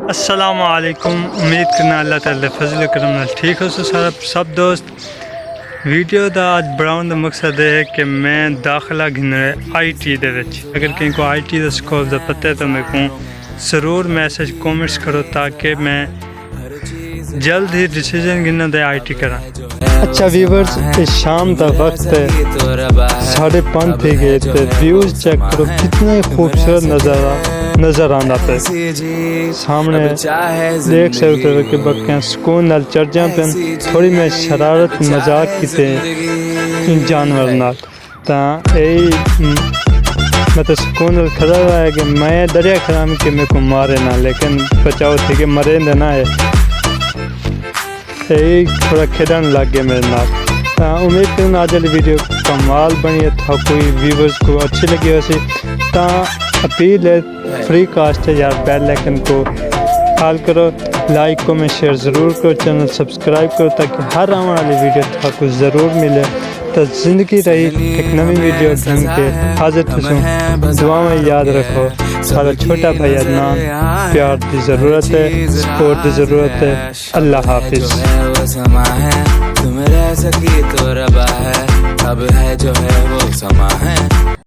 السلام علیکم، امید کرنا اللہ تعالی فضل و کرم نال ٹھیک ہو سب دوست۔ ویڈیو دا اج بناؤن دا مقصد ہے کہ میں داخلہ گھن آئی ٹی دے وچ، اگر کہیں کو آئی ٹی دا سکوپ دا پتہ ہے تو میں کو ضرور میسج کومنٹس کرو تاکہ میں جلد ہی ڈیسیجن گھن دے آئی ٹی کرا۔ اچھا ویورز، شام دا وقت ہے، 5:30 تھی گئے تے ویوز چیک کرو کتنے خوبصورت نظر آندا پہ سامنے دیکھ سکتے ہو کہ بکیاں سکون نال چڑھ جاں پن۔ تھوڑی میں شرارت مذاق کیتے ان جانور نال تاں میں تو سکون نال کھڑا ہوا ہے کہ میں دریا کھڑا کہ میرے کو مارے نہ، لیکن بچاؤ تھی کہ مرے نہ ہے، تھوڑا کھیڈن لگ گیا میرے نال۔ امید کروں آج والی ویڈیو کمال بنی ہے، تھا کوئی ویورز کو اچھی لگی ہو سی تاں اپیل ہے فری کاسٹ ہے یار، بیل آئکن کو آل کرو، لائک کمنٹ شیئر ضرور کرو، چینل سبسکرائب کرو تاکہ ہر آنے والی ویڈیو تھا کو ضرور ملے۔ تو زندگی رہی ایک نئی ویڈیو بن کے حاضر تھسوں، دعا میں یاد رکھو سارا چھوٹا بھائی عدنان، پیار دی ضرورت ہے، سپورٹ دی ضرورت ہے۔ اللہ حافظ۔ تم رہ سکی تو ربا ہے، اب ہے جو ہے وہ سما ہے۔